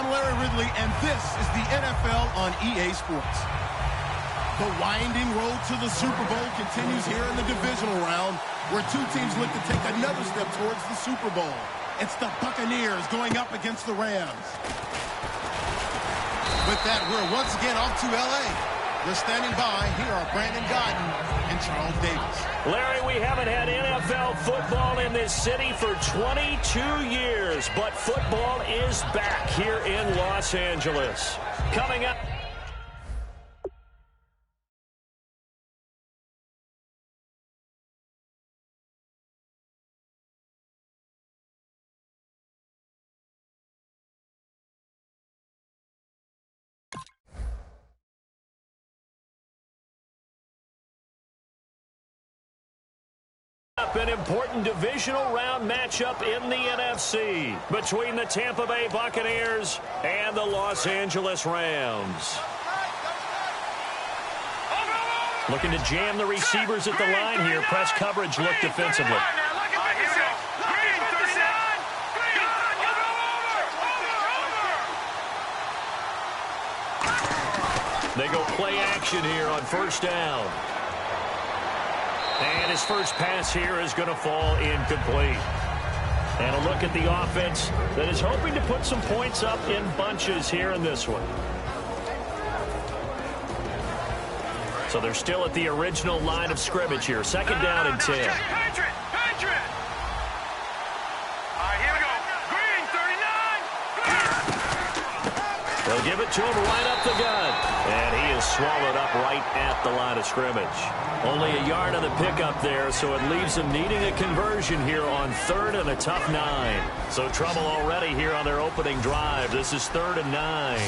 I'm Larry Ridley, and this is the NFL on EA Sports. The winding road to the Super Bowl continues here in the divisional round, where two teams look to take another step towards the Super Bowl. It's the Buccaneers going up against the Rams. With that, we're once again off to L.A. We're standing by. Here are Brandon Godden and Charles Davis. Larry, we haven't had NFL football in this city for 22 years, but football is back here in Los Angeles. Coming up. An important divisional round matchup in the NFC between the Tampa Bay Buccaneers and the Los Angeles Rams. Looking to jam the receivers at the line here. Press coverage look defensively. They go play action here on first down. And his first pass here is going to fall incomplete. And a look at the offense that is hoping to put some points up in bunches here in this one. So they're still at the original line of scrimmage here. Second down and 10. They'll give it to him right up the gut. And he is swallowed up right at the line of scrimmage. Only a yard on the pickup there, so it leaves them needing a conversion here on third and a tough 9. So trouble already here on their opening drive. This is 3rd and 9.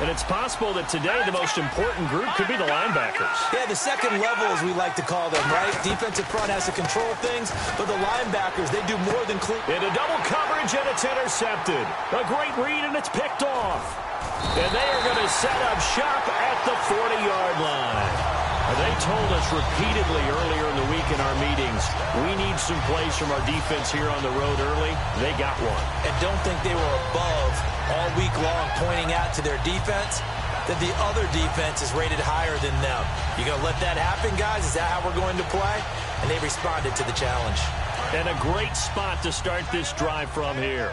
And it's possible that today the most important group could be the linebackers. Yeah, the second level, as we like to call them, right? Defensive front has to control things, but the linebackers, they do more than clean. Into double coverage, and it's intercepted. A great read, and it's picked off. And they are going to set up shop at the 40-yard line. They told us repeatedly earlier in the week in our meetings, we need some plays from our defense here on the road early. They got one. And don't think they were above all week long pointing out to their defense that the other defense is rated higher than them. You going to let that happen, guys? Is that how we're going to play? And they responded to the challenge. And a great spot to start this drive from here.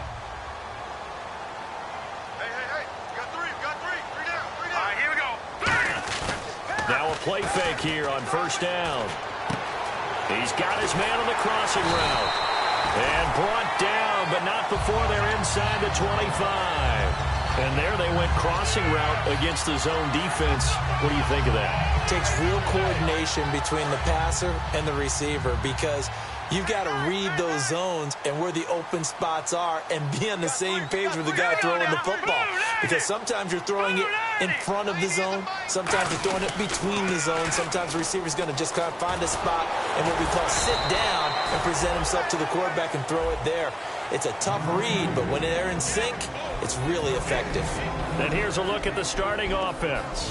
Now a play fake here on first down. He's got his man on the crossing route. And brought down, but not before they're inside the 25. And there they went crossing route against the zone defense. What do you think of that? It takes real coordination between the passer and the receiver, because you've got to read those zones and where the open spots are and be on the same page with the guy throwing the football. Because sometimes you're throwing it in front of the zone. Sometimes you're throwing it between the zones. Sometimes the receiver's going to just kind of find a spot and what we call sit down and present himself to the quarterback and throw it there. It's a tough read, but when they're in sync, it's really effective. And here's a look at the starting offense.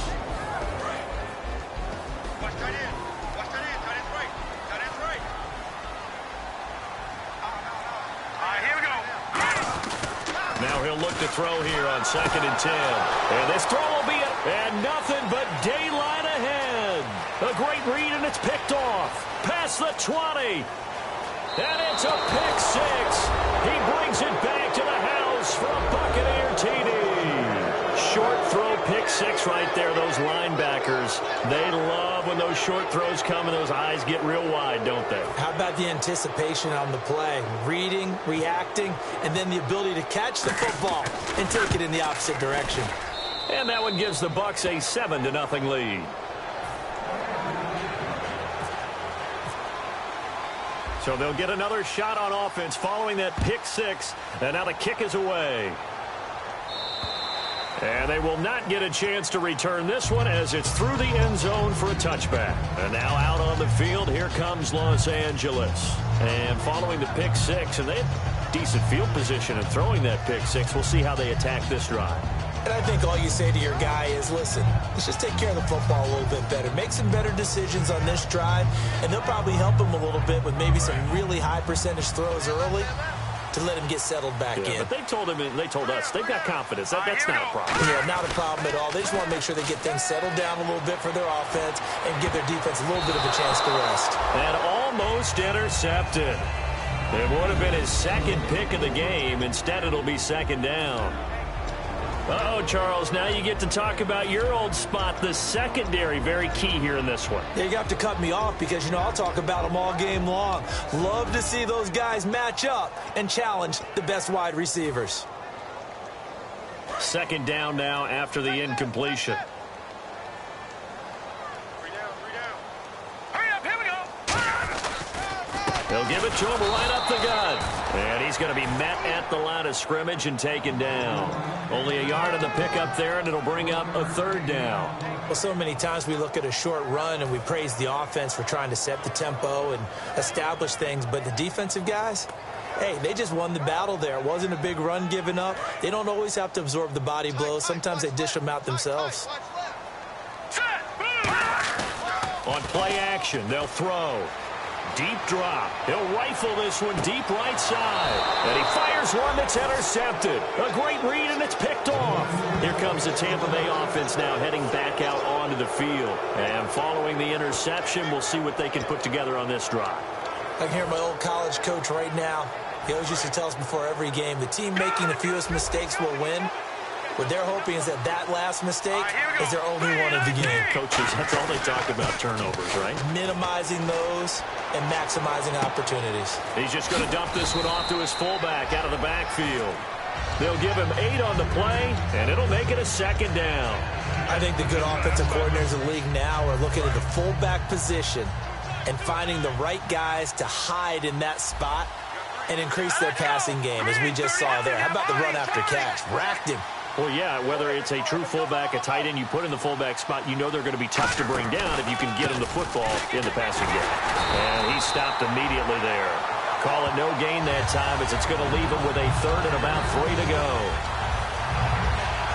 Now he'll look to throw here on 2nd and 10. And this throw will be it. And nothing but daylight ahead. A great read, and it's picked off. Past the 20. And it's a pick 6. He brings it back to the house for a Buccaneer TD. Short throw, pick 6 right there. Those linebackers, they love when those short throws come and those eyes get real wide, don't they? How about the anticipation on the play? Reading, reacting, and then the ability to catch the football and take it in the opposite direction. And that one gives the Bucs a 7-0 lead. So they'll get another shot on offense following that pick 6. And now the kick is away. And they will not get a chance to return this one as it's through the end zone for a touchback. And now out on the field, here comes Los Angeles. And following the pick 6, and they have decent field position in throwing that pick 6. We'll see how they attack this drive. And I think all you say to your guy is, listen, let's just take care of the football a little bit better. Make some better decisions on this drive, and they'll probably help him a little bit with maybe some really high percentage throws early. to let him get settled back in. But they told us they've got confidence. That's not a problem. Yeah, not a problem at all. They just want to make sure they get things settled down a little bit for their offense and give their defense a little bit of a chance to rest. And almost intercepted. It would have been his second pick of the game. Instead, it'll be second down. Uh-oh, Charles, now you get to talk about your old spot, the secondary. Very key here in this one. Yeah, you have to cut me off because, I'll talk about them all game long. Love to see those guys match up and challenge the best wide receivers. Second down now after the incompletion. He'll give it to him right up the gut. And he's going to be met at the line of scrimmage and taken down. Only a yard on the pickup there, and it'll bring up a third down. Well, so many times we look at a short run and we praise the offense for trying to set the tempo and establish things. But the defensive guys, hey, they just won the battle there. It wasn't a big run given up. They don't always have to absorb the body blows. Sometimes they dish them out themselves. On play action, they'll throw. Deep drop. He'll rifle this one deep right side. And he fires one that's intercepted. A great read, and it's picked off. Here comes the Tampa Bay offense now heading back out onto the field. And following the interception, we'll see what they can put together on this drive. I can hear my old college coach right now. He always used to tell us before every game, the team making the fewest mistakes will win. What they're hoping is that last mistake is their only one of the game. Coaches, that's all they talk about, turnovers, right? Minimizing those and maximizing opportunities. He's just going to dump this one off to his fullback out of the backfield. They'll give him 8 on the play, and it'll make it a second down. I think the good offensive coordinators in the league now are looking at the fullback position and finding the right guys to hide in that spot and increase their passing game, as we just saw there. How about the run after catch? Racked him. Well, yeah, whether it's a true fullback, a tight end you put in the fullback spot, they're going to be tough to bring down if you can get him the football in the passing game. And he stopped immediately there. Call it no gain that time as it's going to leave him with a third and about 3 to go.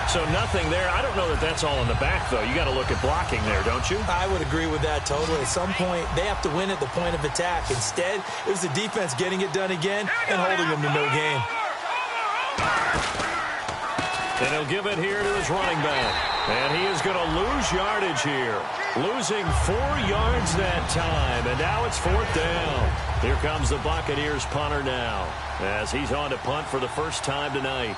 So nothing there. I don't know that that's all in the back, though. You got to look at blocking there, don't you? I would agree with that totally. At some point, they have to win at the point of attack. Instead, it was the defense getting it done again and holding them to no gain. And he'll give it here to his running back. And he is going to lose yardage here. Losing 4 yards that time. And now it's 4th down. Here comes the Buccaneers punter now, as he's on to punt for the first time tonight.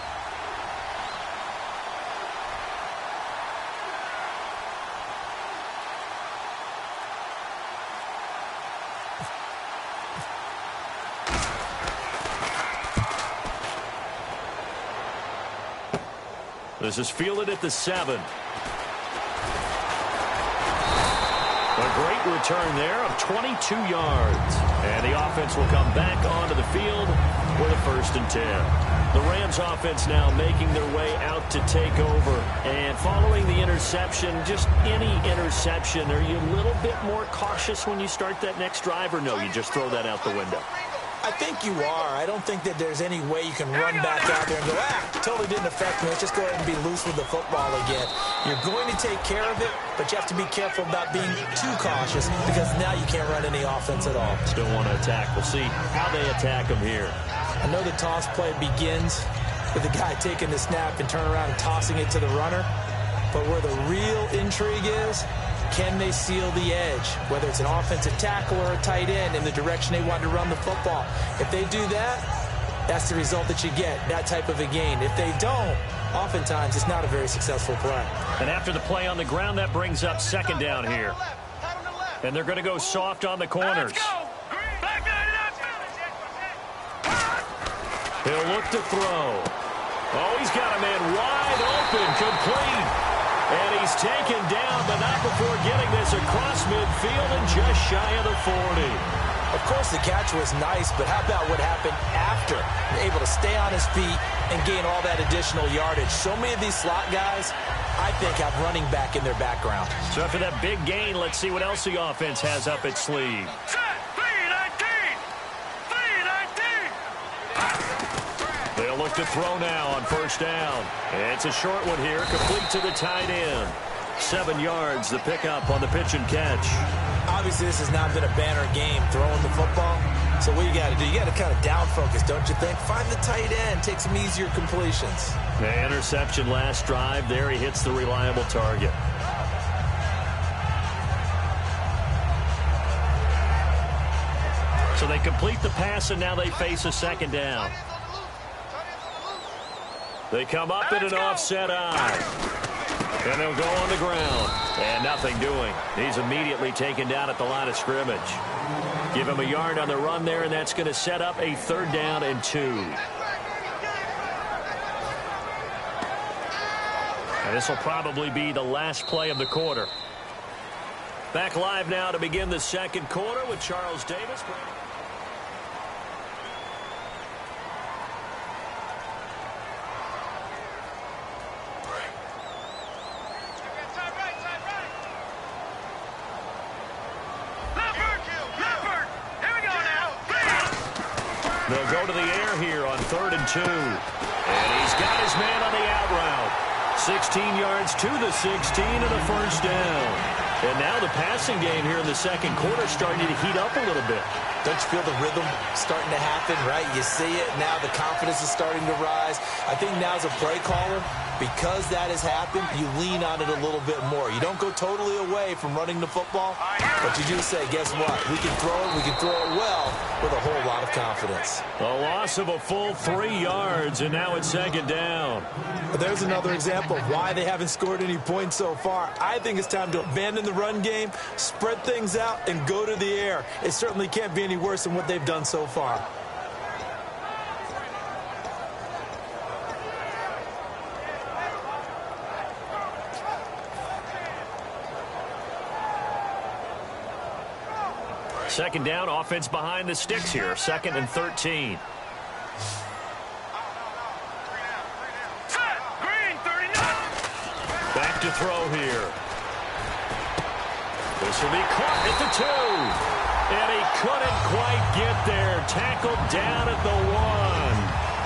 This is fielded at the 7. A great return there of 22 yards. And the offense will come back onto the field with a 1st and 10. The Rams offense now making their way out to take over. And following the interception, just any interception, are you a little bit more cautious when you start that next drive, or no, you just throw that out the window? I think you are. I don't think that there's any way you can run back out there and go, totally didn't affect me. Let's just go ahead and be loose with the football again. You're going to take care of it, but you have to be careful about being too cautious because now you can't run any offense at all. Still want to attack. We'll see how they attack them here. I know the toss play begins with the guy taking the snap and turning around and tossing it to the runner, but where the real intrigue is, can they seal the edge, whether it's an offensive tackle or a tight end, in the direction they want to run the football? If they do that, that's the result that you get, that type of a gain. If they don't, oftentimes it's not a very successful play. And after the play on the ground, that brings up 2nd down here. And they're going to go soft on the corners. He'll look to throw. Oh, he's got a man wide open, complete. And he's taken down, but not before getting this across midfield and just shy of the 40. Of course, the catch was nice, but how about what happened after? Able to stay on his feet and gain all that additional yardage. So many of these slot guys, I think, have running back in their background. So after that big gain, let's see what else the offense has up its sleeve. They'll look to throw now on 1st down. It's a short one here, complete to the tight end. 7 yards, the pickup on the pitch and catch. Obviously, this has not been a banner game throwing the football, So what you got to do, you got to kind of down focus, don't you think? Find the tight end, take some easier completions. The interception last drive. There he hits the reliable target. So they complete the pass, and now they face a second down. They come up in an offset eye. And they'll go on the ground. And nothing doing. He's immediately taken down at the line of scrimmage. Give him a yard on the run there, and that's going to set up a 3rd down and 2. And this will probably be the last play of the quarter. Back live now to begin the second quarter with Charles Davis. They'll go to the air here on 3rd and 2. And he's got his man on the out route. 16 yards to the 16 and a 1st down. And now the passing game here in the second quarter starting to heat up a little bit. Don't you feel the rhythm starting to happen, right? You see it now. The confidence is starting to rise. I think now as a play caller, because that has happened, you lean on it a little bit more. You don't go totally away from running the football, but you do say, guess what? We can throw it. We can throw it well with a whole lot of confidence. A loss of a full 3 yards, and now it's 2nd down. But there's another example of why they haven't scored any points so far. I think it's time to abandon the run game, spread things out, and go to the air. It certainly can't be any worse than what they've done so far. Second down, offense behind the sticks here. 2nd and 13. Back to throw here. This will be caught at the 2. And he couldn't quite get there. Tackled down at the 1.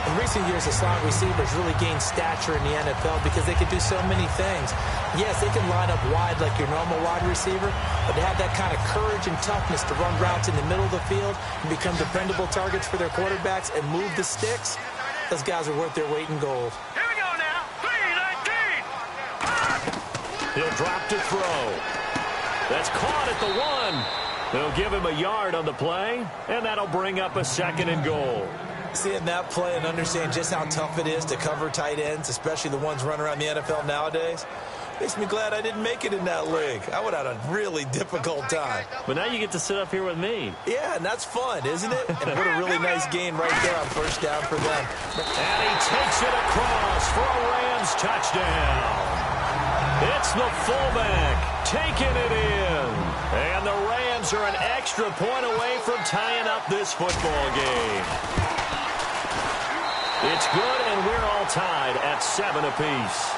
In recent years, the slot receivers really gained stature in the NFL because they can do so many things. Yes, they can line up wide like your normal wide receiver, but to have that kind of courage and toughness to run routes in the middle of the field and become dependable targets for their quarterbacks and move the sticks, those guys are worth their weight in gold. Here we go now. 3-19. He'll drop to throw. That's caught at the 1. They'll give him a yard on the play, and that'll bring up a 2nd and goal. Seeing that play and understand just how tough it is to cover tight ends, especially the ones running around the NFL nowadays, makes me glad I didn't make it in that league. I would have had a really difficult time. But now you get to sit up here with me. Yeah, and that's fun, isn't it? And what a really nice gain right there on 1st down for them. And he takes it across for a Rams touchdown. It's the fullback taking it in. And the Rams are an extra point away from tying up this football game. It's good, and we're all tied at 7 apiece.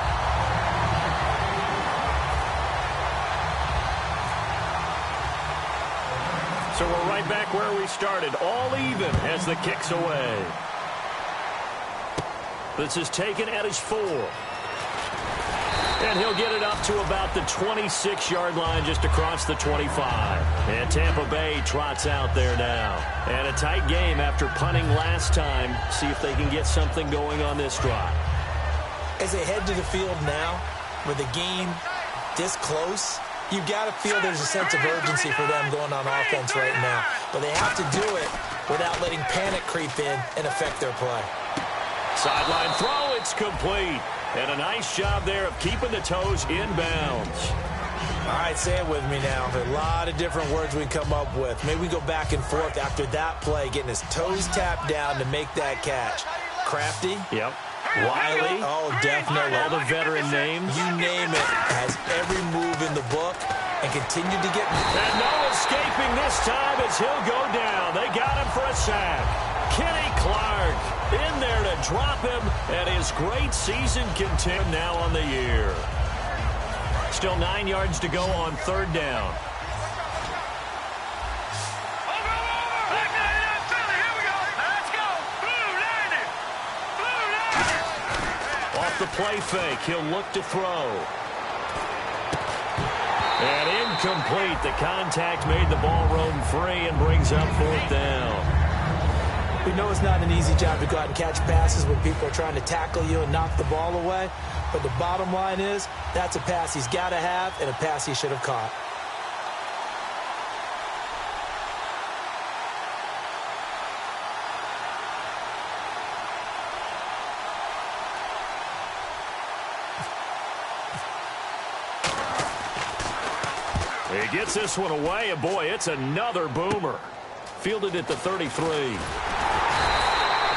So we're right back where we started, all even as the kick's away. This is taken at his 4. And he'll get it up to about the 26-yard line just across the 25. And Tampa Bay trots out there now. And a tight game after punting last time. See if they can get something going on this drive. As they head to the field now, with the game this close, you've got to feel there's a sense of urgency for them going on offense right now. But they have to do it without letting panic creep in and affect their play. Sideline throw, it's complete. And a nice job there of keeping the toes in bounds. All right, say it with me now. There are a lot of different words we can come up with. Maybe we go back and forth after that play, getting his toes tapped down to make that catch. Crafty. Yep. Wiley. Oh, definitely. All the veteran names. You name it. Has every move in the book and continued to get... And no escaping this time as he'll go down. They got him for a sack. Kenny Clark in there to drop him, and his great season continues now on the year. Still 9 yards to go on 3rd down. Off the play fake, he'll look to throw. And incomplete. The contact made the ball roam free and brings up 4th down. We know it's not an easy job to go out and catch passes when people are trying to tackle you and knock the ball away. But the bottom line is, that's a pass he's got to have and a pass he should have caught. He gets this one away, and boy, it's another boomer. Fielded at the 33.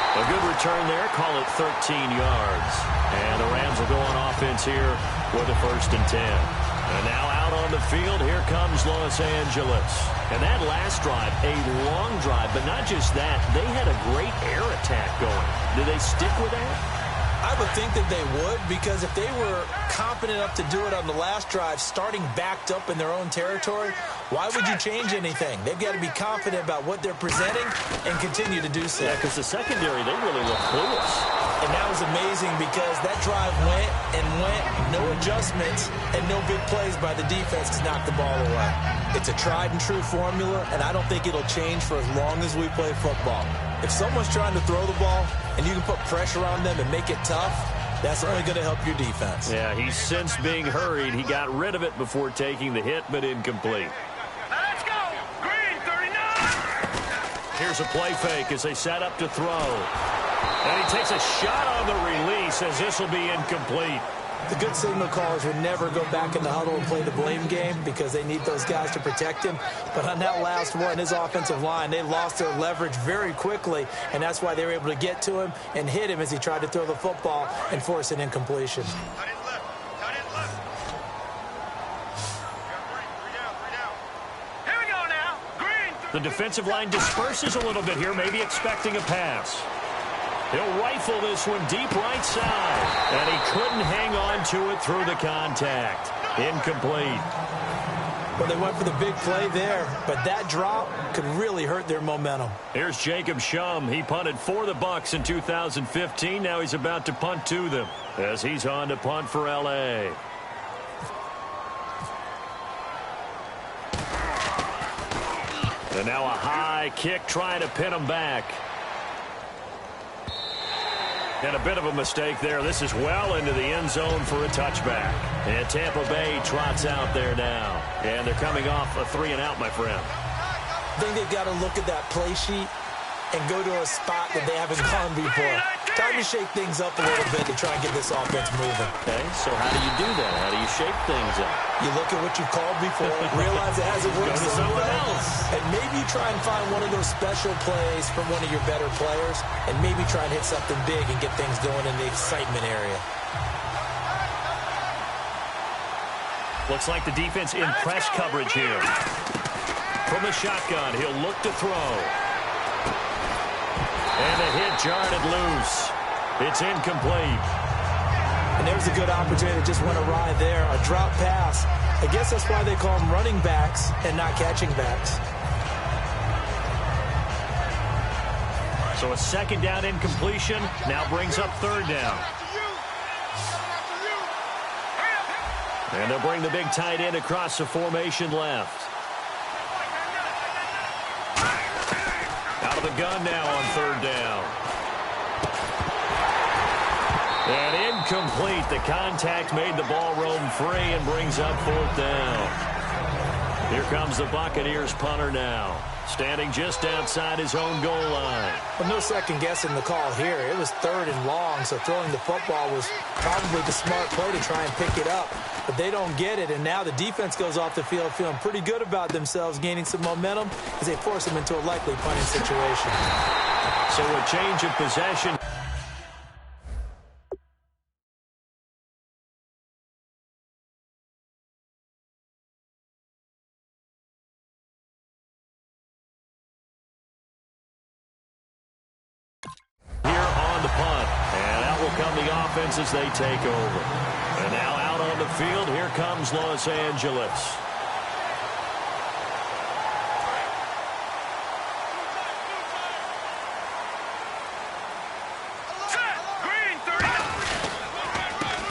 A good return there, call it 13 yards. And the Rams will go on offense here with a 1st and 10. And now out on the field, here comes Los Angeles. And that last drive, a long drive, but not just that, they had a great air attack going. Do they stick with that? I would think that they would, because if they were confident enough to do it on the last drive, starting backed up in their own territory, why would you change anything? They've got to be confident about what they're presenting and continue to do so. Yeah, because the secondary, they really look clueless. And that was amazing because that drive went and went, no adjustments, and no big plays by the defense to knock the ball away. It's a tried-and-true formula, and I don't think it'll change for as long as we play football. If someone's trying to throw the ball and you can put pressure on them and make it tough, that's only going to help your defense. Yeah, he's since being hurried. He got rid of it before taking the hit, but incomplete. Let's go. Green 39. Here's a play fake as they set up to throw. And he takes a shot on the release as this will be incomplete. The good signal callers would never go back in the huddle and play the blame game because they need those guys to protect him. But on that last one, his offensive line, they lost their leverage very quickly, and that's why they were able to get to him and hit him as he tried to throw the football and force an incompletion. Cut it left. Cut it left. Here we go now. Green. The defensive line disperses a little bit here, maybe expecting a pass. He'll rifle this one deep right side. And he couldn't hang on to it through the contact. Incomplete. Well, they went for the big play there, but that drop could really hurt their momentum. Here's Jacob Shum. He punted for the Bucs in 2015. Now he's about to punt to them as he's on to punt for L.A. And now a high kick trying to pin him back. And a bit of a mistake there. This is well into the end zone for a touchback. And Tampa Bay trots out there now. And they're coming off a 3-and-out, my friend. I think they've got to look at that play sheet and go to a spot that they haven't gone before. Time to shake things up a little bit to try and get this offense moving. Okay, so how do you do that? How do you shake things up? You look at what you've called before, realize it hasn't worked Go to so someone well, else. and maybe try and find one of those special plays from one of your better players, and maybe try and hit something big and get things going in the excitement area. Looks like the defense in press coverage here. From the shotgun, he'll look to throw. And the hit jarred it loose. It's incomplete. And there's a good opportunity that just went awry there. A drop pass. I guess that's why they call them running backs and not catching backs. So a second down incompletion now brings up third down. And they'll bring the big tight end across the formation left. Out of the gun now on third down. And incomplete. The contact made the ball roam free and brings up fourth down. Here comes the Buccaneers punter now, standing just outside his own goal line. Well, no second guessing the call here. It was third and long, so throwing the football was probably the smart play to try and pick it up. But they don't get it, and now the defense goes off the field feeling pretty good about themselves, gaining some momentum as they force them into a likely punting situation. So a change of possession. As they take over. And now out on the field, here comes Los Angeles.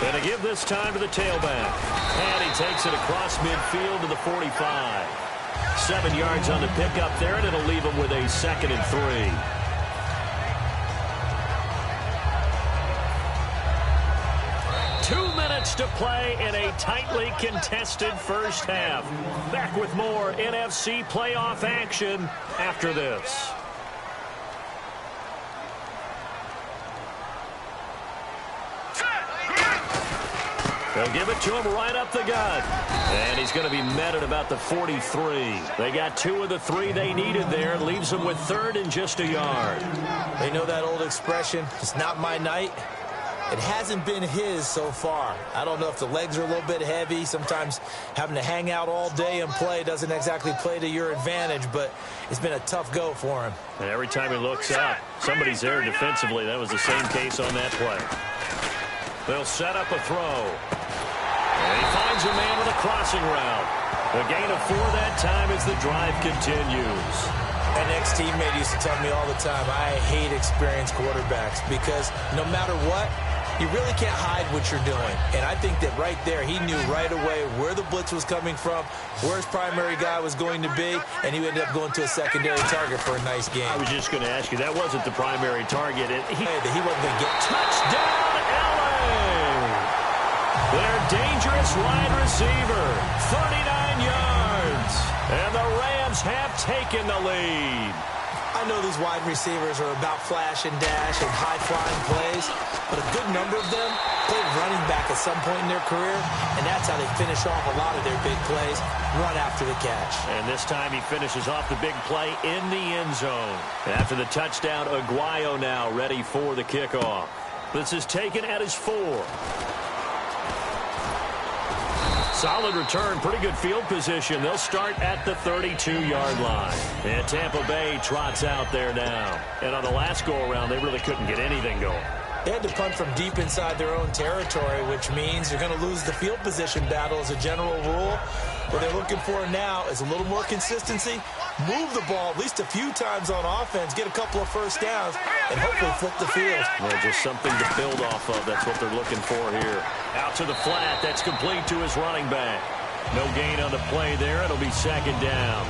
And to give this time to the tailback. And he takes it across midfield to the 45. 7 yards on the pickup there, and it'll leave him with a 2nd and 3. minutes to play in a tightly contested first half. Back with more NFC playoff action after this. They'll give it to him right up the gut. And he's going to be met at about the 43. They got 2 of the 3 they needed there. Leaves them with 3rd and just a yard. They know that old expression, it's not my night. It hasn't been his so far. I don't know if the legs are a little bit heavy. Sometimes having to hang out all day and play doesn't exactly play to your advantage, but it's been a tough go for him. And every time he looks up, somebody's there defensively. That was the same case on that play. They'll set up a throw. And he finds a man with a crossing route. A gain of 4 that time as the drive continues. An ex-teammate used to tell me all the time, I hate experienced quarterbacks because no matter what, you really can't hide what you're doing. And I think that right there, he knew right away where the blitz was coming from, where his primary guy was going to be, and he ended up going to a secondary target for a nice game. I was just going to ask you, that wasn't the primary target. He wasn't going to get touchdown, LA! Their dangerous wide receiver, 39 yards. And the Rams have taken the lead. I know these wide receivers are about flash and dash and high-flying plays, but a good number of them played running back at some point in their career, and that's how they finish off a lot of their big plays, run after the catch. And this time he finishes off the big play in the end zone. After the touchdown, Aguayo now ready for the kickoff. This is taken at his 4. Solid return, pretty good field position. They'll start at the 32-yard line. And Tampa Bay trots out there now. And on the last go-around, they really couldn't get anything going. They had to punt from deep inside their own territory, which means you're going to lose the field position battle as a general rule. What they're looking for now is a little more consistency, move the ball at least a few times on offense, get a couple of first downs, and hopefully flip the field. Well, just something to build off of. That's what they're looking for here. Out to the flat. That's complete to his running back. No gain on the play there. It'll be 2nd down.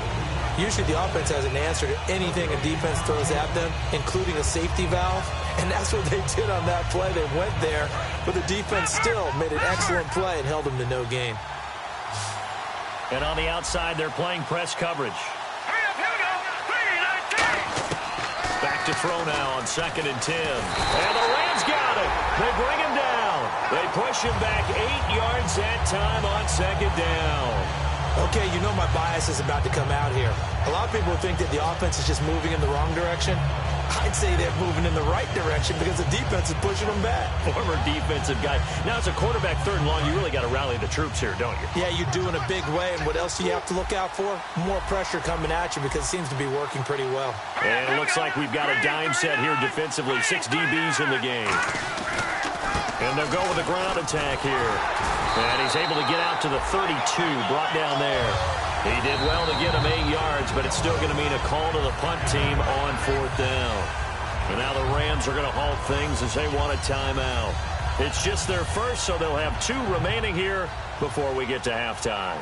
Usually the offense has an answer to anything a defense throws at them, including a safety valve. And that's what they did on that play. They went there, but the defense still made an excellent play and held them to no gain. And on the outside, they're playing press coverage. Back to throw now on 2nd and 10. And the Rams got it. They bring him down. They push him back 8 yards that time on 2nd down. Okay, you know my bias is about to come out here. A lot of people think that the offense is just moving in the wrong direction. I'd say they're moving in the right direction because the defense is pushing them back. Former defensive guy. Now, as a quarterback 3rd and long, you really got to rally the troops here, don't you? Yeah, you do in a big way. And what else do you have to look out for? More pressure coming at you because it seems to be working pretty well. And it looks like we've got a dime set here defensively. 6 DBs in the game. And they'll go with a ground attack here. And he's able to get out to the 32, brought down there. He did well to get him 8 yards, but it's still going to mean a call to the punt team on 4th down. And now the Rams are going to halt things as they want a timeout. It's just their first, so they'll have 2 remaining here before we get to halftime.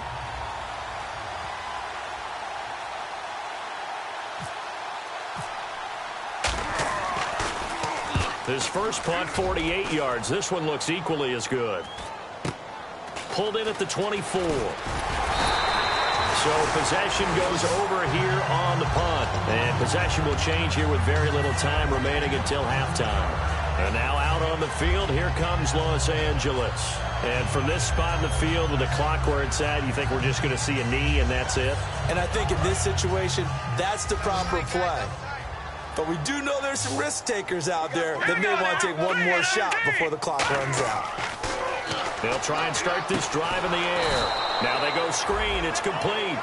This first punt, 48 yards. This one looks equally as good. Pulled in at the 24. So possession goes over here on the punt. And possession will change here with very little time remaining until halftime. And now out on the field, here comes Los Angeles. And from this spot in the field with the clock where it's at, you think we're just going to see a knee and that's it? And I think in this situation, that's the proper play. But we do know there's some risk takers out there that may want to take one more shot before the clock runs out. They'll try and start this drive in the air. Now they go screen. It's complete.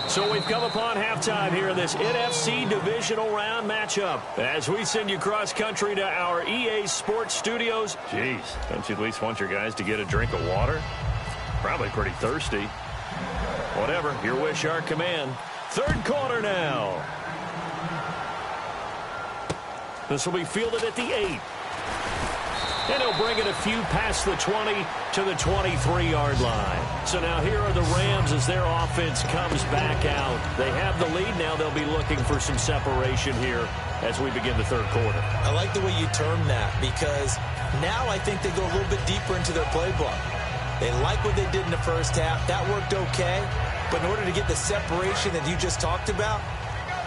So we've come upon halftime here in this NFC divisional round matchup. As we send you cross-country to our EA Sports studios. Jeez, don't you at least want your guys to get a drink of water? Probably pretty thirsty. Whatever, your wish, our command. 3rd quarter now. This will be fielded at the 8. And he'll bring it a few past the 20 to the 23-yard line. So now here are the Rams as their offense comes back out. They have the lead. Now they'll be looking for some separation here as we begin the 3rd quarter. I like the way you term that because Now I think they go a little bit deeper into their playbook. They like what they did in the first half. That worked okay. But in order to get the separation that you just talked about,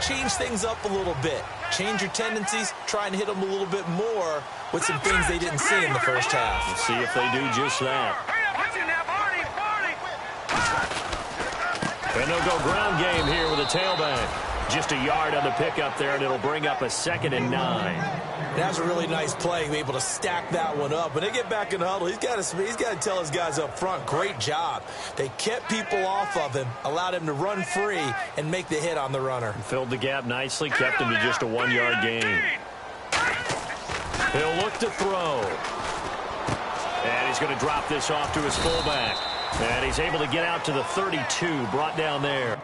change things up a little bit. Change your tendencies. Try and hit them a little bit more with some things they didn't see in the first half. We'll see if they do just that. And they'll go ground game here with a tailback. Just a yard on the pickup there, and it'll bring up a 2nd and 9. That was a really nice play, able to stack that one up. When they get back in the huddle, he's got to tell his guys up front, great job. They kept people off of him, allowed him to run free and make the hit on the runner. Filled the gap nicely, kept him to just a 1-yard gain. He'll look to throw. And he's going to drop this off to his fullback. And he's able to get out to the 32, brought down there.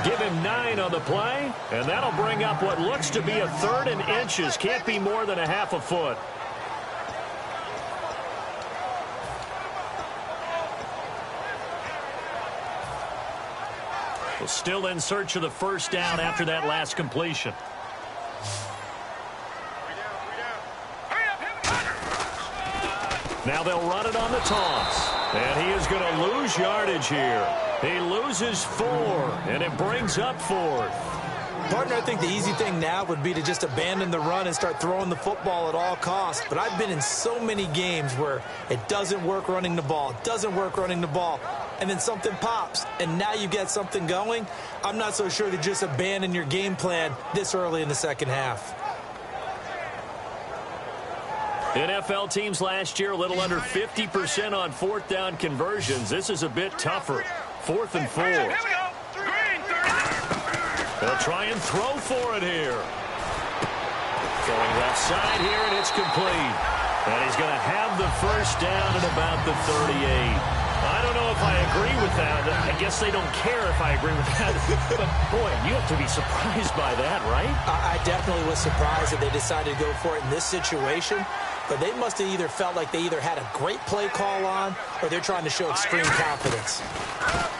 Give him 9 on the play, and that'll bring up what looks to be a 3rd and inches. Can't be more than a half a foot. Well, still in search of the first down after that last completion. Now they'll run it on the toss. And he is going to lose yardage here. He loses 4, and it brings up 4th. Partner, I think the easy thing now would be to just abandon the run and start throwing the football at all costs. But I've been in so many games where it doesn't work running the ball, and then something pops, and now you get something going. I'm not so sure to just abandon your game plan this early in the second half. NFL teams last year a little under 50% on 4th down conversions. This is a bit tougher. 4th and 4. They'll try and throw for it here. Going left side here, and it's complete. And he's going to have the first down at about the 38. I don't know if I agree with that. I guess they don't care if I agree with that. But, boy, you have to be surprised by that, right? I definitely was surprised that they decided to go for it in this situation. But they must have either felt like they either had a great play call on or they're trying to show extreme confidence.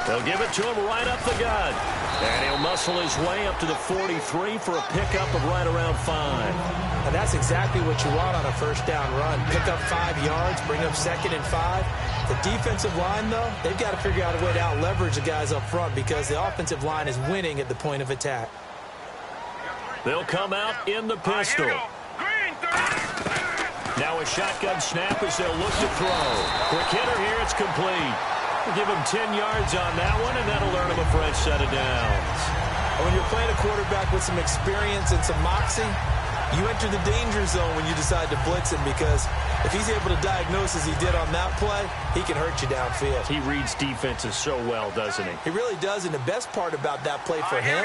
They'll give it to him right up the gut. And he'll muscle his way up to the 43 for a pickup of right around 5. And that's exactly what you want on a first down run. Pick up 5 yards, bring up 2nd and 5. The defensive line, though, they've got to figure out a way to out-leverage the guys up front because the offensive line is winning at the point of attack. They'll come out in the pistol. Now a shotgun snap as they'll look to throw. Quick hitter here, it's complete. We'll give him 10 yards on that one, and that'll earn him a fresh set of downs. When you're playing a quarterback with some experience and some moxie, you enter the danger zone when you decide to blitz him because if he's able to diagnose as he did on that play, he can hurt you downfield. He reads defenses so well, doesn't he? He really does, and the best part about that play for him,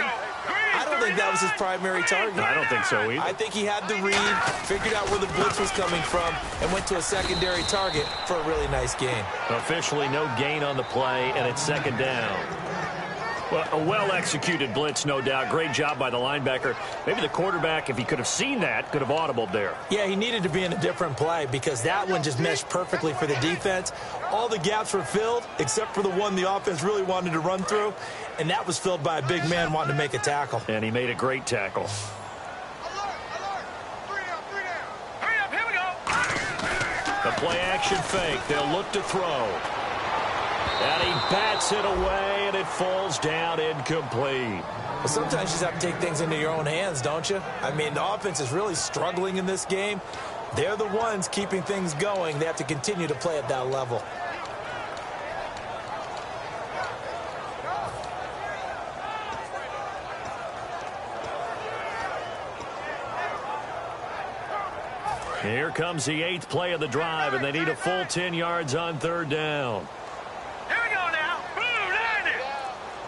I don't think that was his primary target. I don't think so either. I think he had the read, figured out where the blitz was coming from, and went to a secondary target for a really nice gain. Officially no gain on the play, and it's 2nd down. Well, a well-executed blitz, no doubt. Great job by the linebacker. Maybe the quarterback, if he could have seen that, could have audibled there. Yeah, he needed to be in a different play because that one just meshed perfectly for the defense. All the gaps were filled except for the one the offense really wanted to run through, and that was filled by a big man wanting to make a tackle. And he made a great tackle. The play-action fake. They'll look to throw. And he bats it away, and it falls down incomplete. Well, sometimes you just have to take things into your own hands, don't you? I mean, the offense is really struggling in this game. They're the ones keeping things going. They have to continue to play at that level. Here comes the 8th play of the drive, and they need a full 10 yards on 3rd down. Here we go now. Blue line it.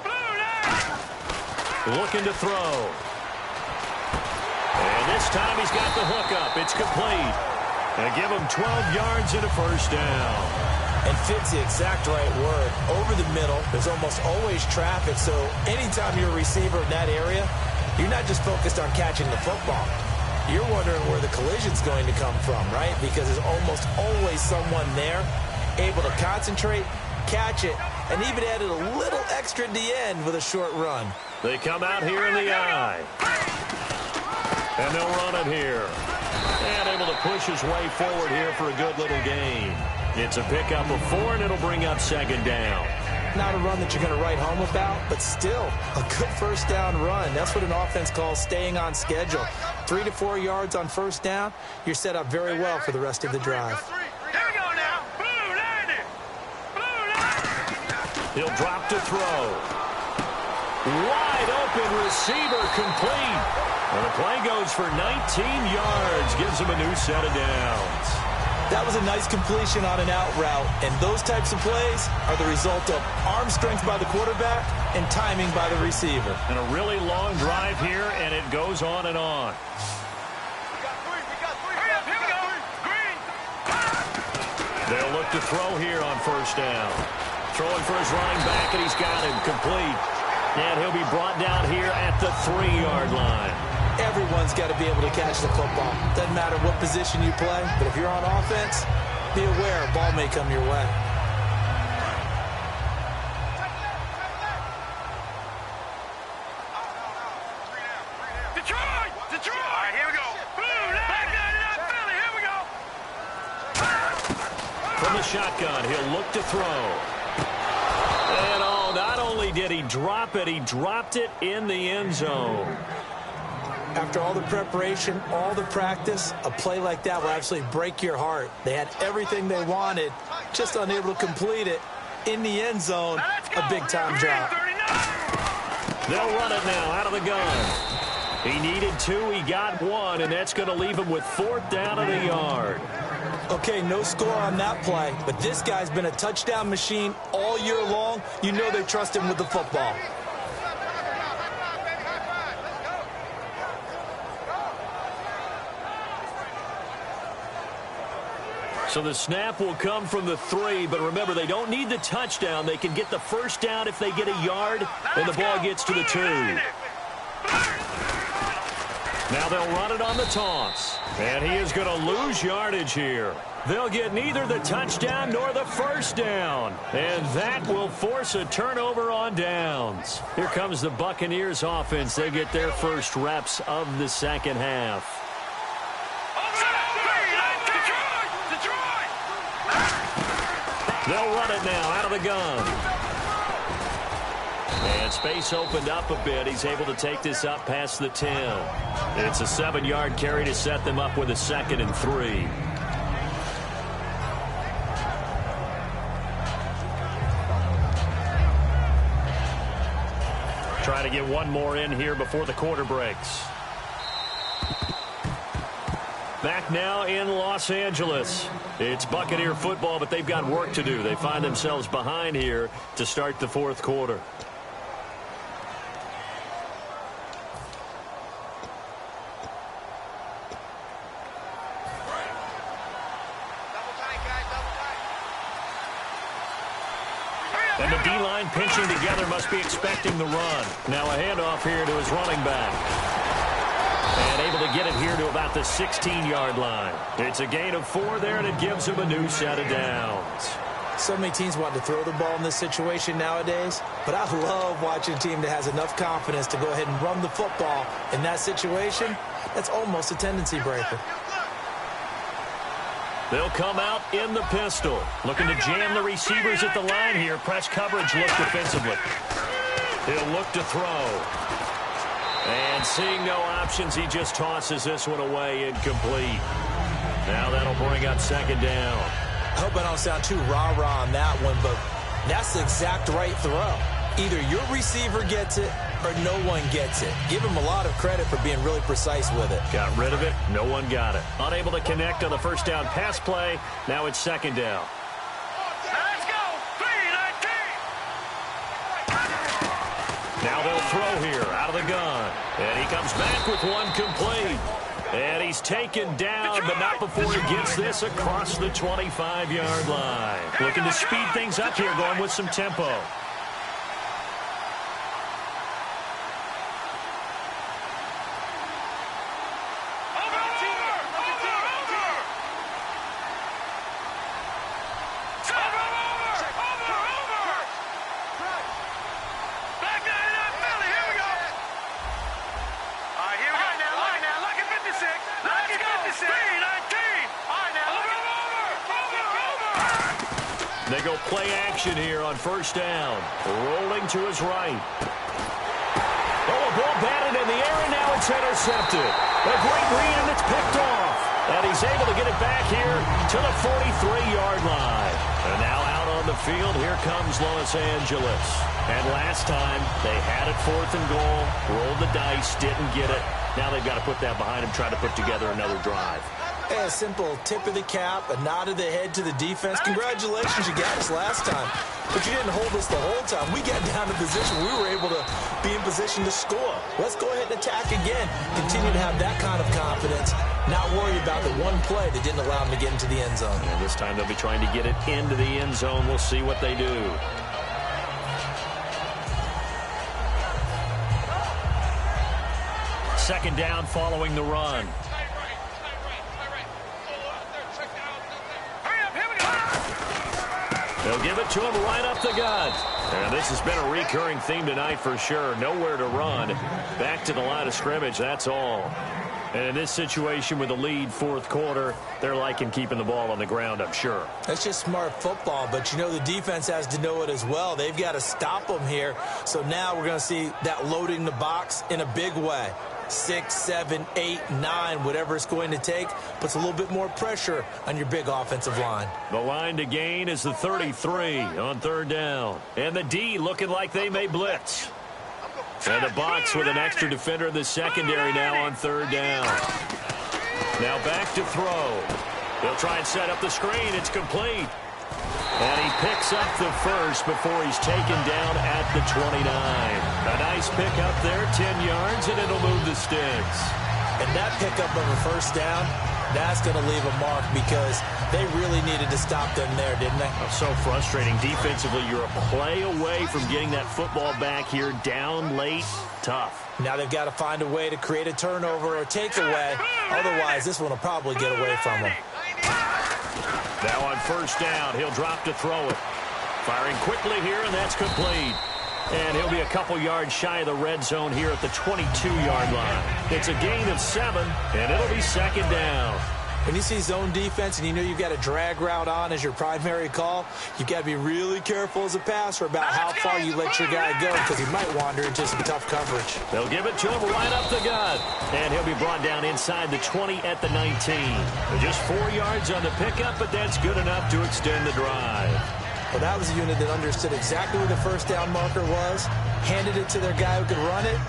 Blue line. Looking to throw. And this time he's got the hookup. It's complete. And give him 12 yards and a first down. And fits the exact right word. Over the middle, there's almost always traffic, so anytime you're a receiver in that area, you're not just focused on catching the football. You're wondering where the collision's going to come from, right? Because there's almost always someone there able to concentrate, catch it, and even added a little extra at the end with a short run. They come out here in the eye. And they'll run it here. And able to push his way forward here for a good little gain. It's a pickup of 4, and it'll bring up second down. Not a run that you're going to write home about, but still a good first down run. That's what an offense calls staying on schedule. 3 to 4 yards on first down, you're set up very well for the rest of the drive. Here we go now. Blue landed. Blue landed. He'll drop to throw. Wide open receiver complete. And the play goes for 19 yards. Gives him a new set of downs. That was a nice completion on an out route, and those types of plays are the result of arm strength by the quarterback and timing by the receiver. And a really long drive here, and it goes on and on. Hurry up, here we go. Green. They'll look to throw here on first down. Throwing for his running back, and he's got him complete. And he'll be brought down here at the 3-yard line. Everyone's got to be able to catch the football. Doesn't matter what position you play, but if you're on offense, be aware a ball may come your way. Detroit! Detroit! All right, here we go. Blue, back down it up, Philly. Here we go. From the shotgun, he'll look to throw. And oh, not only did he drop it, he dropped it in the end zone. After all the preparation, all the practice, a play like that will absolutely break your heart. They had everything they wanted, just unable to complete it. In the end zone, a big-time drop. They'll run it now out of the gun. He needed 2, he got 1, and that's going to leave him with 4th down at a yard. Okay, no score on that play, but this guy's been a touchdown machine all year long. You know they trust him with the football. So the snap will come from the 3, but remember, they don't need the touchdown. They can get the first down if they get a yard, and the ball gets to the 2. Now they'll run it on the toss, and he is going to lose yardage here. They'll get neither the touchdown nor the first down, and that will force a turnover on downs. Here comes the Buccaneers offense. They get their first reps of the second half. They'll run it now out of the gun. And space opened up a bit. He's able to take this up past the 10. It's a 7-yard carry to set them up with a 2nd and 3. Try to get one more in here before the quarter breaks. Back now in Los Angeles. It's Buccaneer football, but they've got work to do. They find themselves behind here to start the 4th quarter. And the D-line pinching together must be expecting the run. Now a handoff here to his running back. And able to get it here to about the 16-yard line. It's a gain of 4 there, and it gives him a new set of downs. So many teams want to throw the ball in this situation nowadays, but I love watching a team that has enough confidence to go ahead and run the football in that situation. That's almost a tendency breaker. They'll come out in the pistol. Looking to jam the receivers at the line here. Press coverage look defensively. He'll look to throw. And seeing no options, he just tosses this one away incomplete. Now that'll bring up second down. I hope I don't sound too rah-rah on that one, but that's the exact right throw. Either your receiver gets it or no one gets it. Give him a lot of credit for being really precise with it. Got rid of it. No one got it. Unable to connect on the first down pass play. Now it's second down. Let's go. 3-19. Now they'll throw here out of the gun. And he comes back with one complete. And he's taken down, but not before he gets this across the 25-yard line. Looking to speed things up here, going with some tempo. They go play action here on first down. Rolling to his right. Oh, a ball batted in the air, and now it's intercepted. A great read, and it's picked off. And he's able to get it back here to the 43-yard line. And now out on the field, here comes Los Angeles. And last time, they had it 4th and goal, rolled the dice, didn't get it. Now they've got to put that behind them, try to put together another drive. Hey, a simple tip of the cap, a nod of the head to the defense. Congratulations, you got us last time. But you didn't hold us the whole time. We got down to position. We were able to be in position to score. Let's go ahead and attack again. Continue to have that kind of confidence. Not worry about the one play that didn't allow them to get into the end zone. And this time they'll be trying to get it into the end zone. We'll see what they do. Second down following the run. They'll give it to him right up the gut. And this has been a recurring theme tonight for sure. Nowhere to run. Back to the line of scrimmage, that's all. And in this situation with the lead 4th quarter, they're liking keeping the ball on the ground, I'm sure. That's just smart football, but you know the defense has to know it as well. They've got to stop them here. So now we're going to see that loading the box in a big way. 6, 7, 8, 9, whatever it's going to take, puts a little bit more pressure on your big offensive line. The line to gain is the 33 on 3rd down. And the D looking like they may blitz. And the box with an extra defender in the secondary now on 3rd down. Now back to throw. They'll try and set up the screen. It's complete. And he picks up the first before he's taken down at the 29. A nice pickup there, 10 yards, and it'll move the sticks. And that pickup of a first down, that's going to leave a mark because they really needed to stop them there, didn't they? Oh, so frustrating. Defensively, you're a play away from getting that football back here down late. Tough. Now they've got to find a way to create a turnover or takeaway. Otherwise, this one will probably get away from them. Now on first down, he'll drop to throw it. Firing quickly here, and that's complete. And he'll be a couple yards shy of the red zone here at the 22-yard line. It's a gain of 7, and it'll be 2nd down. When you see zone defense and you know you've got a drag route on as your primary call, you've got to be really careful as a passer about how far you let your guy go because he might wander into some tough coverage. They'll give it to him right up the gut. And he'll be brought down inside the 20 at the 19. Just 4 yards on the pickup, but that's good enough to extend the drive. Well, that was a unit that understood exactly where the first down marker was, handed it to their guy who could run it,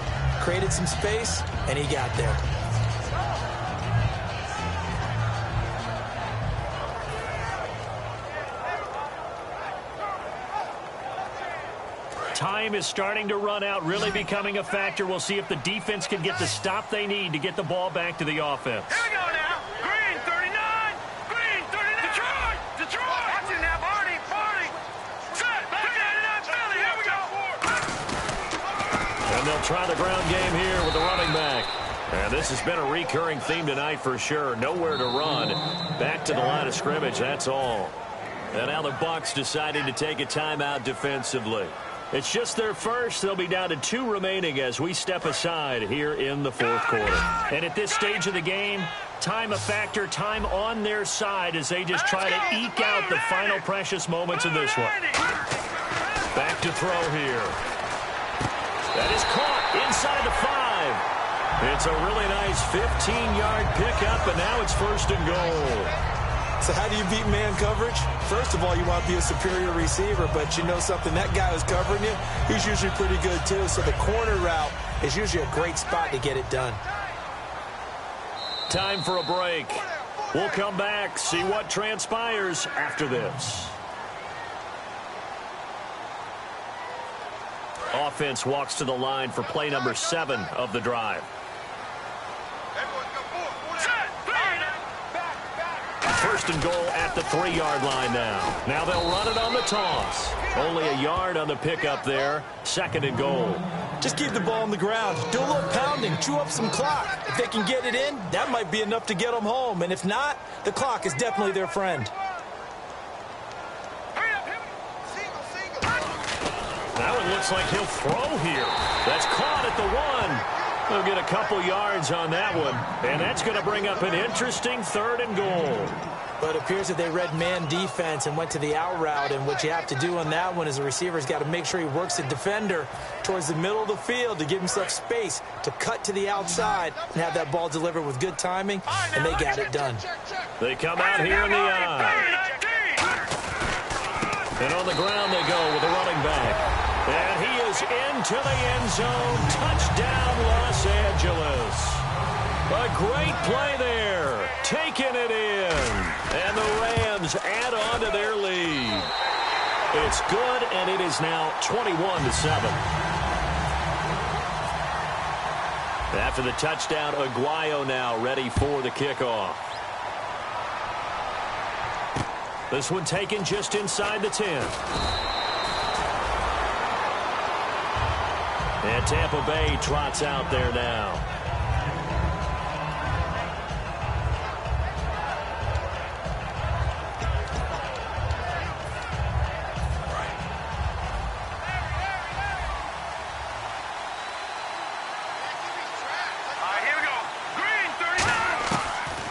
created some space, and he got there. Time is starting to run out, really becoming a factor. We'll see if the defense can get the stop they need to get the ball back to the offense. Here we go now. Green 39. Green 39. Detroit. Detroit. Watch it now, Barney. Barney. Set. 39 Philly. Here we go. And they'll try the ground game here with the running back. And this has been a recurring theme tonight for sure. Nowhere to run. Back to the line of scrimmage, that's all. And now the Bucs deciding to take a timeout defensively. It's just their first. They'll be down to 2 remaining as we step aside here in the 4th quarter. And at this stage of the game, time a factor, time on their side as they just try to eke out the final precious moments of this one. Back to throw here. That is caught inside the 5. It's a really nice 15-yard pickup, and now it's 1st and goal. So how do you beat man coverage? First of all, you want to be a superior receiver, but you know something, that guy who's covering you, he's usually pretty good too. So the corner route is usually a great spot to get it done. Time for a break. We'll come back, see what transpires after this. Offense walks to the line for play number 7 of the drive. First and goal at the 3-yard line now. Now they'll run it on the toss. Only a yard on the pickup there. 2nd and goal. Just keep the ball on the ground. Do a little pounding. Chew up some clock. If they can get it in, that might be enough to get them home. And if not, the clock is definitely their friend. Now it looks like he'll throw here. That's caught at the 1. They'll get a couple yards on that one, and that's going to bring up an interesting 3rd and goal. But it appears that they read man defense and went to the out route, and what you have to do on that one is the receiver's got to make sure he works the defender towards the middle of the field to give himself space to cut to the outside and have that ball delivered with good timing, and they got it done. They come out here in the eye. And on the ground they go with the running back. And he is into the end zone. Touchdown, Los Angeles. A great play there. Taking it in. And the Rams add on to their lead. It's good, and it is now 21-7. After the touchdown, Aguayo now ready for the kickoff. This one taken just inside the 10. And Tampa Bay trots out there now.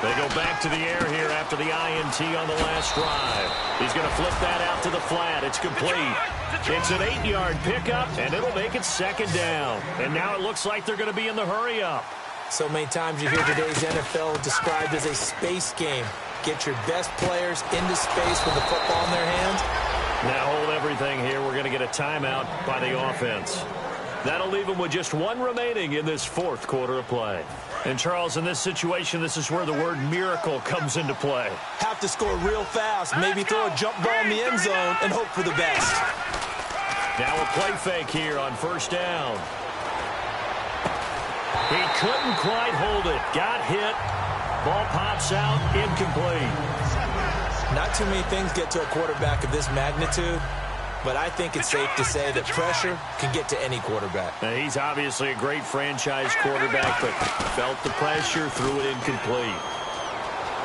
They go back to the air here after the INT on the last drive. He's going to flip that out to the flat. It's complete. It's an 8-yard pickup, and it'll make it 2nd down. And now it looks like they're going to be in the hurry-up. So many times you hear today's NFL described as a space game. Get your best players into space with the football in their hands. Now hold everything here. We're going to get a timeout by the offense. That'll leave them with just 1 remaining in this 4th quarter of play. And, Charles, in this situation, this is where the word miracle comes into play. Have to score real fast, maybe throw a jump ball in the end zone and hope for the best. Now a play fake here on 1st down. He couldn't quite hold it. Got hit. Ball pops out. Incomplete. Not too many things get to a quarterback of this magnitude, but I think it's safe to say that pressure can get to any quarterback. Now, he's obviously a great franchise quarterback, but felt the pressure, threw it incomplete.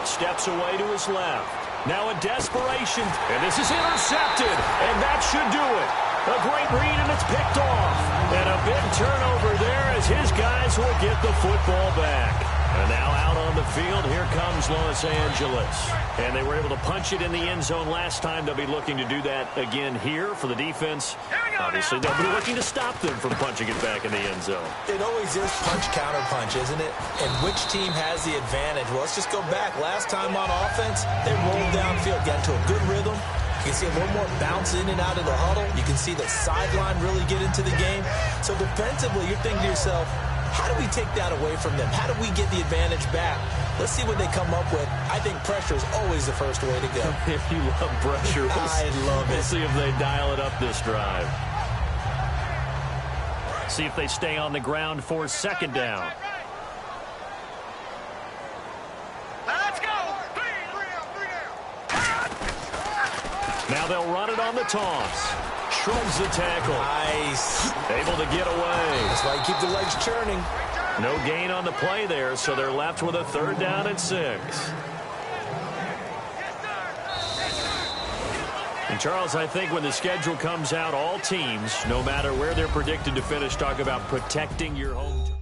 Steps away to his left. Now a desperation, and this is intercepted, and that should do it. A great read, and it's picked off. And a big turnover there as his guys will get the football back. And now out on the field, here comes Los Angeles. And they were able to punch it in the end zone last time. They'll be looking to do that again here for the defense. Obviously, they'll be looking to stop them from punching it back in the end zone. It always is punch-counter-punch, isn't it? And which team has the advantage? Well, let's just go back. Last time on offense, they rolled downfield, got into a good rhythm. You can see a little more bounce in and out of the huddle. You can see the sideline really get into the game. So defensively, you're thinking to yourself, how do we take that away from them? How do we get the advantage back? Let's see what they come up with. I think pressure is always the first way to go. If you love pressure, I love it. We'll see if they dial it up this drive. See if they stay on the ground for 2nd down. Let's go. Now they'll run it on the toss. Shrugs the tackle. Nice. Able to get away. That's why you keep the legs churning. No gain on the play there, so they're left with a 3rd down and 6. And, Charles, I think when the schedule comes out, all teams, no matter where they're predicted to finish, talk about protecting your home.